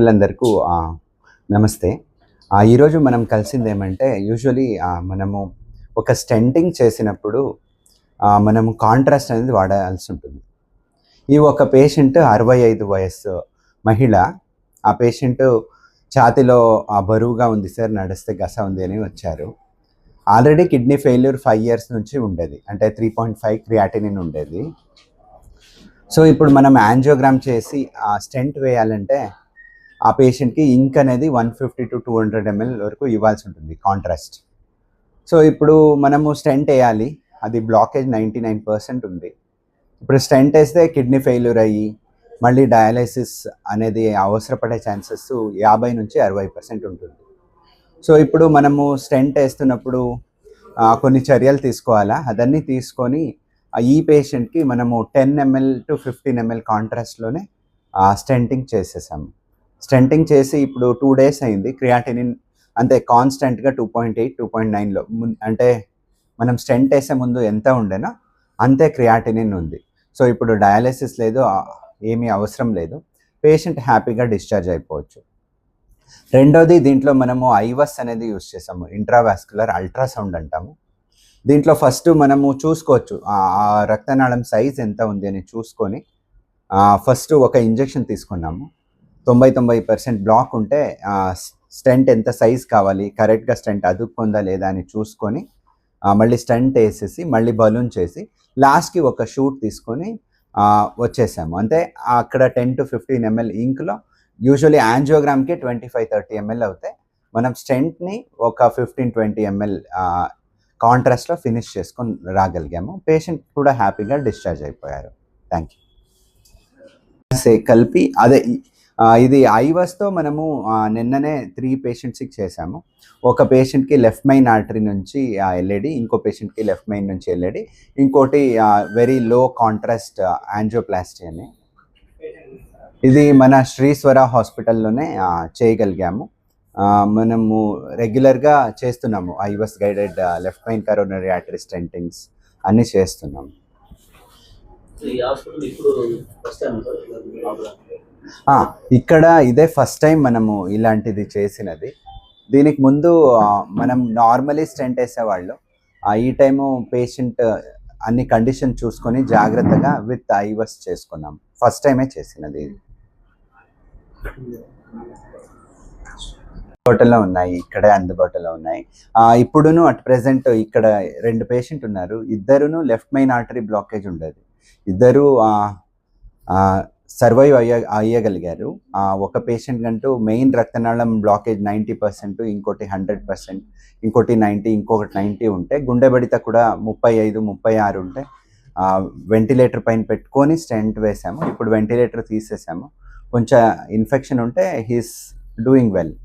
మిత్రులందరికీ నమస్తే. ఈరోజు మనం కలిసిందేమంటే యూజువల్లీ మనము ఒక స్టెంటింగ్ చేసినప్పుడు మనము కాంట్రాస్ట్ అనేది వాడాల్సి ఉంటుంది. ఈ ఒక పేషెంట్ 65 వయస్సు మహిళ. ఆ పేషెంట్ ఛాతీలో బరువుగా ఉంది సార్, నడిస్తే గస ఉంది అని వచ్చారు. ఆల్రెడీ కిడ్నీ ఫెయిల్యూర్ 5 years నుంచి ఉండేది, అంటే 3.5 క్రియాటినిన్ ఉండేది. సో ఇప్పుడు మనం యాంజియోగ్రామ్ చేసి స్టెంట్ వేయాలంటే ఆ పేషెంట్కి ఇంక్ అనేది 150 to 200 ml వరకు ఇవ్వాల్సి ఉంటుంది కాంట్రాస్ట్. సో ఇప్పుడు మనము స్టెంట్ వేయాలి, అది బ్లాకేజ్ 99% ఉంది. ఇప్పుడు స్టెంట్ వేస్తే కిడ్నీ ఫెయిల్యూర్ అయ్యి మళ్ళీ డయాలసిస్ అనేది అవసరపడే ఛాన్సెస్ 50 నుంచి 60% ఉంటుంది. సో ఇప్పుడు మనము స్టెంట్ వేస్తున్నప్పుడు కొన్ని చర్యలు తీసుకోవాలా, అదన్నీ తీసుకొని ఈ పేషెంట్కి మనము 10 ml to 15 ml కాంట్రాస్ట్లోనే స్టెంటింగ్ చేసేసాము. స్టెంటింగ్ చేసి ఇప్పుడు 2 days అయింది. క్రియాటినిన్ అంతే కాన్స్టెంట్గా 2.8 2.9లో, అంటే మనం స్టెంట్ వేసే ముందు ఎంత ఉండేనో అంతే క్రియాటినిన్ ఉంది. సో ఇప్పుడు డయాలసిస్ లేదు, ఏమీ అవసరం లేదు, పేషెంట్ హ్యాపీగా డిశ్చార్జ్ అయిపోవచ్చు. రెండోది, దీంట్లో మనము ఐవస్ అనేది యూస్ చేసాము, ఇంట్రావాస్కులర్ అల్ట్రాసౌండ్ అంటాము. దీంట్లో ఫస్ట్ మనము చూసుకోవచ్చు ఆ రక్తనాళం సైజ్ ఎంత ఉంది అని చూసుకొని ఫస్ట్ ఒక ఇంజెక్షన్ తీసుకున్నాము. 90% బ్లాక్ ఉంటే స్టెంట్ ఎంత సైజ్ కావాలి, కరెక్ట్గా స్టెంట్ అదుక్కుందా లేదా అని చూసుకొని మళ్ళీ స్టెంట్ వేసేసి మళ్ళీ బలూన్ చేసి లాస్ట్కి ఒక షూట్ తీసుకొని వచ్చేసాము. అంటే అక్కడ 10 to 15 ml ఇంక్లో యూజువల్లీ యాంజియోగ్రామ్కి 25-30 ml అవుతాయి. మనం స్టెంట్ని ఒక 15-20 ml కాంట్రాస్ట్లో ఫినిష్ చేసుకొని రాగలిగాము. పేషెంట్ కూడా హ్యాపీగా డిశ్చార్జ్ అయిపోయారు. Thank you. కలిపి అదే ఇది ఐవస్తో మనము నిన్ననే 3 పేషెంట్స్కి చేసాము. ఒక పేషెంట్కి లెఫ్ట్ మెయిన్ ఆర్టరీ నుంచి ఎల్ఏడి, ఇంకో పేషెంట్కి లెఫ్ట్ మెయిన్ నుంచి ఎల్ఏడి, ఇంకోటి వెరీ లో కాంట్రాస్ట్ యాంజియోప్లాస్టీ అని. ఇది మన శ్రీశ్వర హాస్పిటల్లోనే చేయగలిగాము. మనము రెగ్యులర్గా చేస్తున్నాము ఐవస్ guided left main coronary artery స్టెంటింగ్స్ అన్నీ చేస్తున్నాము. ఇక్కడ ఇదే ఫస్ట్ టైం మనము ఇలాంటిది చేసినది. దీనికి ముందు మనం నార్మలీ స్టెంట్ వేసేవాళ్ళు. ఈ టైము పేషెంట్ అన్ని కండిషన్ చూసుకొని జాగ్రత్తగా విత్ ఐవస్ చేసుకున్నాం. ఫస్ట్ టైమే చేసినది. అందుబాటులో ఉన్నాయి, ఇక్కడే అందుబాటులో ఉన్నాయి. ఇప్పుడును అట్ ప్రెసెంట్ ఇక్కడ 2 పేషెంట్ ఉన్నారు. ఇద్దరును లెఫ్ట్ మెయిన్ ఆర్టరీ బ్లాకేజ్ ఉండేది. ఇద్దరు సర్వైవ్ అయ్యగలిగారు. ఒక పేషెంట్ కంటూ మెయిన్ రక్తనాళం బ్లాకేజ్ 90%, ఇంకోటి 100%, ఇంకోటి 90, ఇంకొకటి 90 ఉంటే, గుండె బడిత కూడా 35-36 ఉంటే వెంటిలేటర్ పైన పెట్టుకొని స్టెంట్ వేసాము. ఇప్పుడు వెంటిలేటర్ తీసేసాము. కొంచెం ఇన్ఫెక్షన్ ఉంటే హీస్ డూయింగ్ వెల్.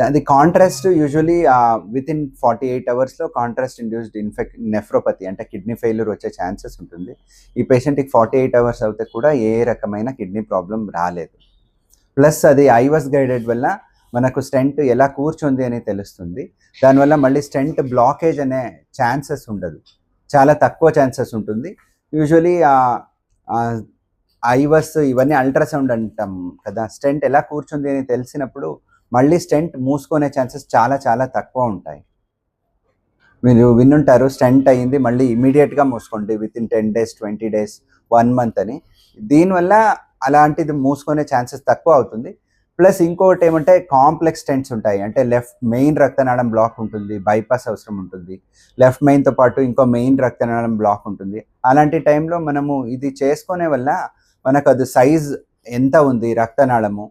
అది contrast usually within 48 hours contrast induced nephropathy అంటే కిడ్నీ ఫెయిల్యూర్ వచ్చే ఛాన్సెస్ ఉంటుంది. ఈ పేషెంట్కి 48 hours అవుతే కూడా ఏ రకమైన కిడ్నీ ప్రాబ్లం రాలేదు. ప్లస్ అది ఐవస్ గైడెడ్ వల్ల మనకు స్టెంట్ ఎలా కూర్చుంది అని తెలుస్తుంది. దానివల్ల మళ్ళీ స్టెంట్ బ్లాకేజ్ అనే ఛాన్సెస్ ఉండదు, చాలా తక్కువ ఛాన్సెస్ ఉంటుంది. యూజువలీ ఐవస్ ఇవన్నీ అల్ట్రాసౌండ్ అంటాం కదా, స్టెంట్ ఎలా కూర్చుంది అని తెలిసినప్పుడు మళ్ళీ స్టెంట్ మూసుకునే ఛాన్సెస్ చాలా చాలా తక్కువ ఉంటాయి. మీరు విన్నుంటారు, స్టెంట్ అయ్యింది మళ్ళీ ఇమీడియట్గా మూసుకోండి వితిన్ 10 days 20 days 1 month అని. దీనివల్ల అలాంటిది మూసుకునే ఛాన్సెస్ తక్కువ అవుతుంది. ప్లస్ ఇంకొకటి ఏమంటే కాంప్లెక్స్ స్టెంట్స్ ఉంటాయి, అంటే లెఫ్ట్ మెయిన్ రక్తనాళం బ్లాక్ ఉంటుంది, బైపాస్ అవసరం ఉంటుంది. లెఫ్ట్ మెయిన్తో పాటు ఇంకో మెయిన్ రక్తనాళం బ్లాక్ ఉంటుంది. అలాంటి టైంలో మనము ఇది చేసుకునే వల్ల మనకు అది సైజ్ ఎంత ఉంది రక్తనాళము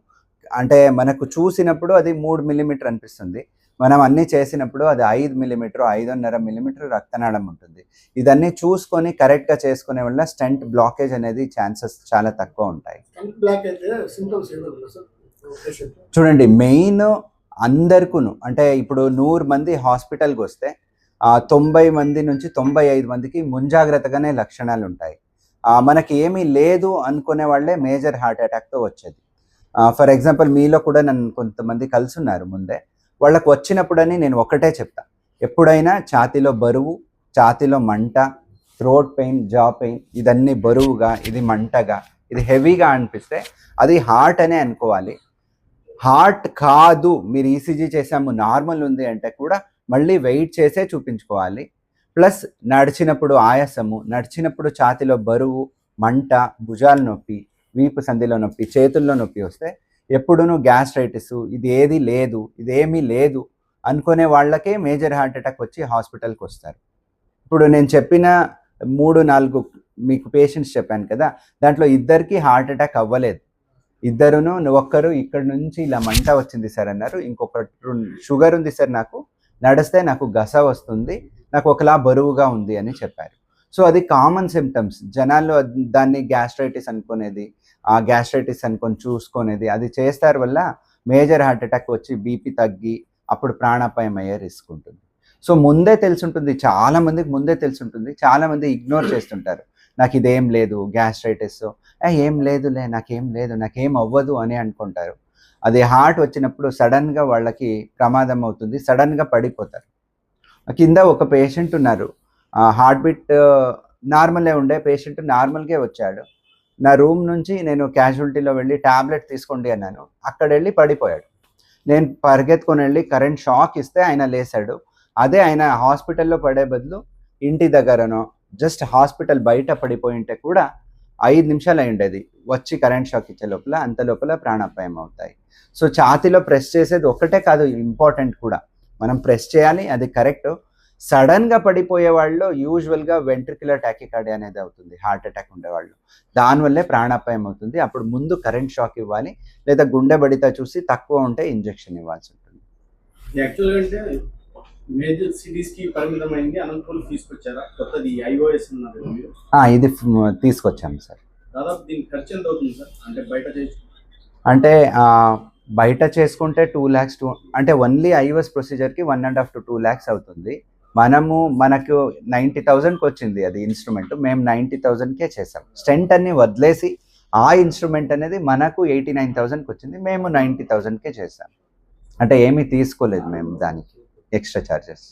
అంటే మనకు చూసినప్పుడు అది 3 mm అనిపిస్తుంది. మనం అన్నీ చేసినప్పుడు అది 5 mm 5.5 mm రక్తనాళం ఉంటుంది. ఇదన్నీ చూసుకొని కరెక్ట్గా చేసుకునే వల్ల స్టెంట్ బ్లాకేజ్ అనేది ఛాన్సెస్ చాలా తక్కువ ఉంటాయి. చూడండి, మెయిన్ అందరికీ అంటే ఇప్పుడు 100 మంది హాస్పిటల్కి వస్తే 90 మంది నుంచి 95 మందికి ముంజాగ్రత్తగానే లక్షణాలు ఉంటాయి. మనకి ఏమీ లేదు అనుకునే వాళ్ళే మేజర్ హార్ట్ అటాక్తో వచ్చేది. ఫర్ ఎగ్జాంపుల్ మీలో కూడా నన్ను కొంతమంది కలుసున్నారు ముందే. వాళ్ళకు వచ్చినప్పుడని నేను ఒకటే చెప్తా, ఎప్పుడైనా ఛాతీలో బరువు, ఛాతీలో మంట, థ్రోట్ పెయిన్, జా పెయిన్, ఇదన్నీ బరువుగా, ఇది మంటగా, ఇది హెవీగా అనిపిస్తే అది హార్ట్ అనే అనుకోవాలి. హార్ట్ కాదు, మీరు ఈసీజీ చేసాము నార్మల్ ఉంది అంటే కూడా మళ్ళీ వెయిట్ చేసే చూపించుకోవాలి. ప్లస్ నడిచినప్పుడు ఆయాసము, నడిచినప్పుడు ఛాతీలో బరువు, మంట, భుజాల నొప్పి, వీపు సంధిలో నొప్పి, చేతుల్లో నొప్పి వస్తే ఎప్పుడూ గ్యాస్ట్రైటిస్ ఇది ఏది లేదు, ఇదేమీ లేదు అనుకునే వాళ్ళకే మేజర్ హార్ట్ అటాక్ వచ్చి హాస్పిటల్కి వస్తారు. ఇప్పుడు నేను చెప్పిన 3-4 మీకు పేషెంట్స్ చెప్పాను కదా, దాంట్లో ఇద్దరికి హార్ట్ అటాక్ అవ్వలేదు. ఇద్దరును ఒక్కరు ఇక్కడ నుంచి ఇలా మంట వచ్చింది సార్ అన్నారు, ఇంకొకరు షుగర్ ఉంది సార్, నాకు నడిస్తే నాకు గస వస్తుంది, నాకు ఒకలా బరువుగా ఉంది అని చెప్పారు. సో అది కామన్ సిమ్టమ్స్. జనాల్లో దాన్ని గ్యాస్ట్రైటిస్ అనుకునేది, ఆ గ్యాస్ట్రైటిస్ అనుకొని చూసుకునేది అది చేస్తారు వల్ల మేజర్ హార్ట్ అటాక్ వచ్చి బీపీ తగ్గి అప్పుడు ప్రాణాపాయం అయ్యే రిస్క్ ఉంటుంది. సో ముందే తెలుసుంటుంది, చాలామందికి ముందే తెలుసుంటుంది, చాలామంది ఇగ్నోర్ చేస్తుంటారు. నాకు ఇదేం లేదు గ్యాస్ట్రైటిస్, ఏం లేదులే, నాకేం లేదు, నాకేం అవ్వదు అని అనుకుంటారు. అది హార్ట్ వచ్చినప్పుడు సడన్గా వాళ్ళకి ప్రమాదం అవుతుంది, సడన్గా పడిపోతారు. కింద ఒక పేషెంట్ ఉన్నారు, హార్ట్ బీట్ నార్మలే ఉండే పేషెంట్, నార్మల్గా వచ్చాడు. నా రూమ్ నుంచి నేను క్యాజువాలిటీలో వెళ్ళి ట్యాబ్లెట్ తీసుకోండి అన్నాను, అక్కడ వెళ్ళి పడిపోయాడు. నేను పరిగెత్తుకొని వెళ్ళి కరెంట్ షాక్ ఇస్తే ఆయన లేచాడు. అదే ఆయన హాస్పిటల్లో పడే బదులు ఇంటి దగ్గరనో జస్ట్ హాస్పిటల్ బయట పడిపోయి ఉంటే కూడా 5 నిమిషాలు అయి ఉండేది, వచ్చి కరెంట్ షాక్ ఇచ్చే లోపల, అంత లోపల ప్రాణాపాయం అవుతాయి. సో ఛాతీలో ప్రెస్ చేసేది ఒక్కటే కాదు, ఇంపార్టెంట్ కూడా మనం ప్రెస్ చేయాలి, అది కరెక్ట్. సడన్గా పడిపోయే వాళ్ళు యూజువల్గా వెంట్రిక్యులర్ టాకికార్డియా అనేది అవుతుంది, హార్ట్ అటాక్ ఉండేవాళ్ళు, దానివల్లే ప్రాణాపాయం అవుతుంది. అప్పుడు ముందు కరెంట్ షాక్ ఇవ్వాలి, లేదా గుండె బడిత చూసి తక్కువ ఉంటే ఇంజెక్షన్ ఇవ్వాల్సి ఉంటుంది. యాక్చువల్గా అంటే మేజర్ సిటీస్కి పరిమితమైంది, అనంతపురం తీసుకొచ్చారా కొత్తది ఐఓఎస్ ఉన్నారు మీరు? ఇది తీసుకొచ్చాము సార్. దాదాపు దీనికి ఖర్చు ఎంత అవుతుంది సార్? అంటే అంటే బయట చేసుకుంటే 2 lakhs అంటే ఓన్లీ ఐఓఎస్ ప్రొసీజర్కి 1.5 to 2 lakhs అవుతుంది. మనకు 90,000కి వచ్చింది అది ఇన్స్ట్రుమెంట్, మేము 90,000కే చేసాం. స్టెంట్ అన్ని వదిలేసి ఆ ఇన్స్ట్రుమెంట్ అనేది మనకు 89,000కి వచ్చింది, మేము 90,000కే చేసాం. అంటే ఏమీ తీసుకోలేదు మేము దానికి ఎక్స్ట్రా ఛార్జెస్.